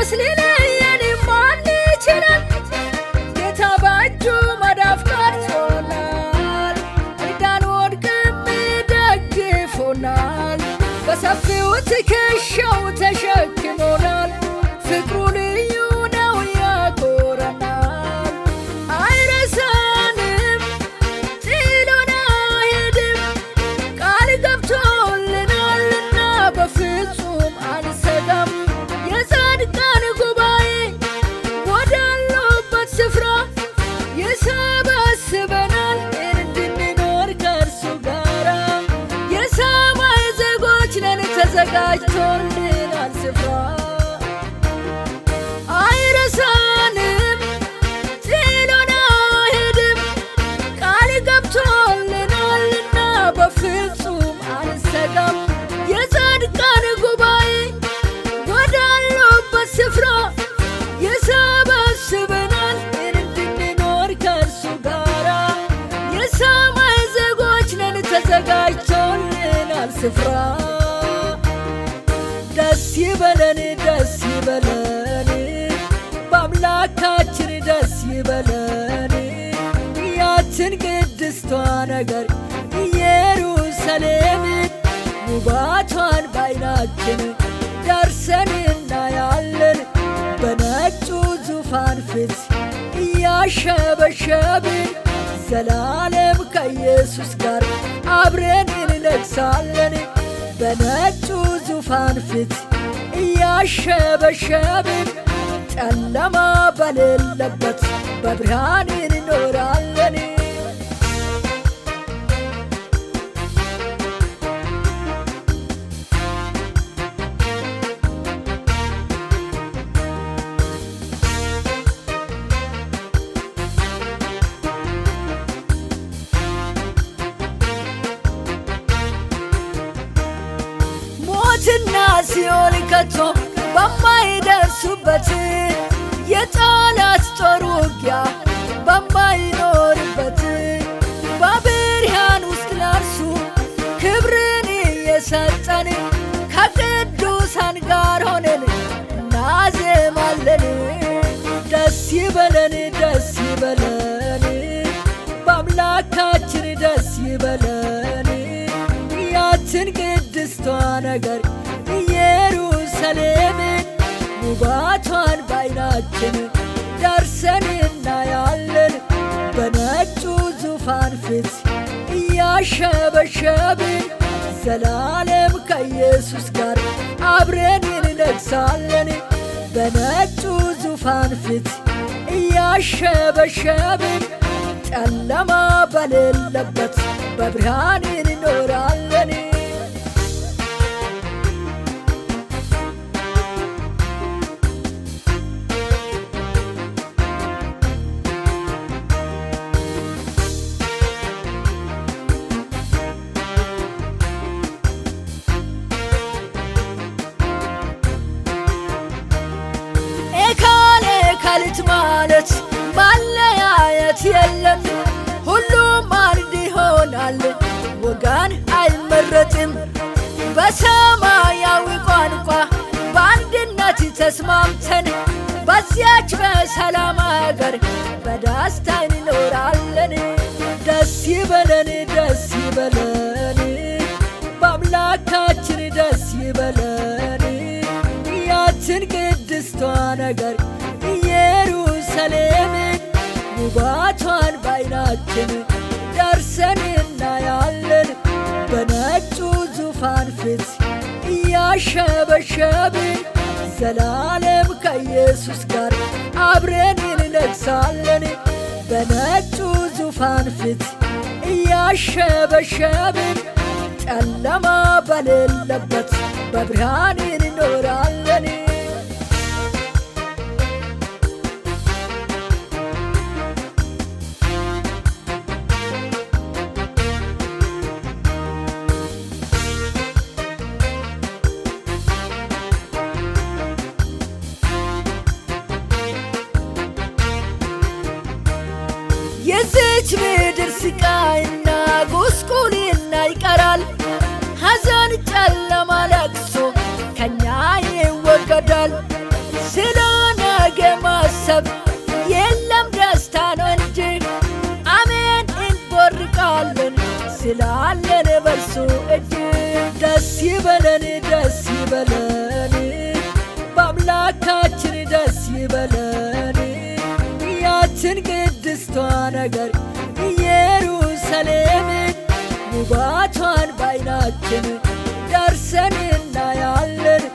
ኢየሱስ ሊለየን ማን ይችላል? ጌታ በእጁ መዳፍ ቀርጾናል፣ እንዳንወድቅም ደግፎናል፣ በሰፊው ትከሻው ተሸክሞናል። ፍቅሩ ልዩ ነው ያኮራናል፣ አይረሳንም ጥሎን አይሄድም፣ ቃል ገብቶልናልና በፍጹም አንሰጋም። የጻድቃን ጉባኤ ወዳሉበት ስፍራ ይሰበስበናል፣ እንድንኖር ከእርሱ ጋራ። የሰማይ ዜጎች ነን ተዘጋጅቶልናል ስፍራ። አይረሳንም ጥሎን አይሄድም፣ ቃል ገብቶልናልና በፍጹም አንሰጋም። የጻድቃን ጉባኤ ወዳሉበት ስፍራ ይሰበስበናል፣ እንድንኖር ከእርሱ ጋራ። የሰማይ ዜጎች ነን ተዘጋጅቶልናል ስፍራ። ደስ ይበለን ደስ ይበለን በአምላካችን ደስ ይበለን። ያችን ቅድስቷ ነገር ኢየሩሳሌምን ውበቷን በዓይናችን ደርሰን እናያለን። በነጩ ዙፋን ፊት እያሸበሸብን ዘላለም ከኢየሱስ ጋር አብረን እንነግሳለን። በነጩ ዙፋን ፊት እያሸበሸብን ጨለማ በሌለበት በብርሃን እንኖራለን። ሞትና ሲኦል ከቶ በማይደርሱበት የጠላት ጦር ውጊያ በማይኖርበት በብርሃን ውስጥ ለእርሱ ክብርን እየሰጠን ከቅዱሳን ጋር ሆነን እናዜማለን። ደስ ይበለን ደስ ይበለን በአምላካችን ደስ ይበለን። ያችን ቅድስቷ ነገር ኢየሩሳሌምን ውበቷን በዓይናችን ደርሰን እናያለን። በነጩ ዙፋን ፊት እያሸበሸብን ዘላለም ከኢየሱስ ጋር አብረን እንነግሳለን። በነጩ ዙፋን ፊት እያሸበሸብን ጨለማ በሌለበት በብርሃን እንኖራለን። ኤካሌት ማለት ማለያየት የለም፣ ሁሉም አንድ ይሆናል፣ ወገን አይመረጥም። በሰማያዊ ቋንቋ በአንድነት ተስማምተን በዚያች በሰላም አገር በደስታ እንኖራለን። ደስ ይበለን ደስ ይበለን በአምላካችን ደስ ይበለን። ያችን ቅድስቷ ነገር ኢየሩሳሌምን ውበቷን በዓይናችን ደርሰን እናያለን። በነጩ ዙፋን ፊት እያሸበሸብን ዘላለም ከኢየሱስ ጋር አብረን እንነግሳለን። በነጩ ዙፋን ፊት እያሸበሸብን ጨለማ በሌለበት በብርሃን እንኖራለን። የዚች ምድር ስቃይና ጉስቁልና ይቀራል፣ ሐዘን ጨለማ ለቅሶ ከኛ ይወገዳል። ስለ ስላለን በርሱ እጅ ደስ ይበለን ደስ ይበለን በአምላካችን ደስ ይበለን። ያችን ቅድስቷ ነገር ኢየሩሳሌምን ውበቷን በዓይናችን ደርሰን እናያለን።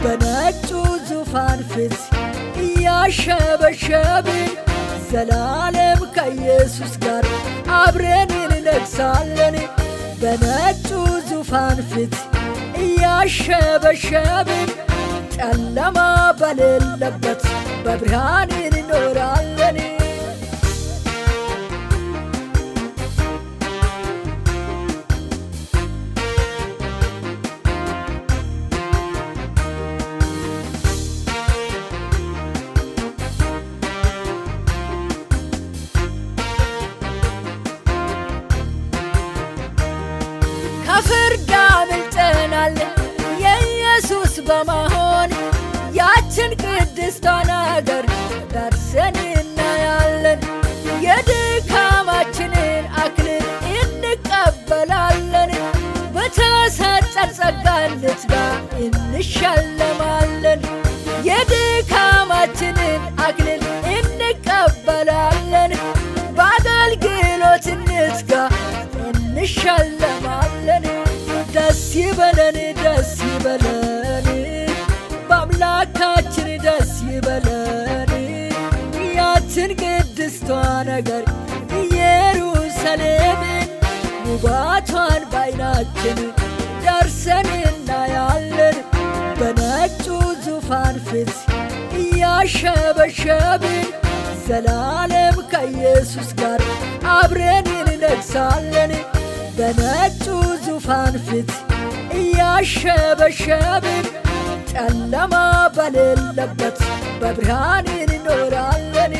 በነጩ ዙፋን ፊት እያሸበሸብን ዘላለም ከኢየሱስ ጋር አብረን እንነግሣለን። በነጩ ዙፋን ፊት እያሸበሸብን ጨለማ በሌለበት በብርሃን እንኖራለን። ከፍርድ አምልጠናል የኢየሱስ በመሆን ያችን ቅድስቷን አገር ደርሰን እናያለን። የድካማችንን አክሊል እንቀበላለን። በተሰጠን ጸጋ እንትጋ እንሸለማለን። የድካማችንን አክሊል እንቀበላለን። በአገልግሎት እንትጋ እንሸለማለን። ደስ ይበለን ደስ ይበለን በአምላካችን ደስ ይበለን። ያችን ቅድስቷ ነገር ኢየሩሳሌምን ውበቷን በዓይናችን ደርሰን እናያለን። በነጩ ዙፋን ፊት እያሸበሸብን ዘላለም ከኢየሱስ ጋር አብረን እንነግሣለን። በነጩ ዙፋን ፊት እያሸበሸብን ጨለማ በሌለበት በብርሃን እንኖራለን።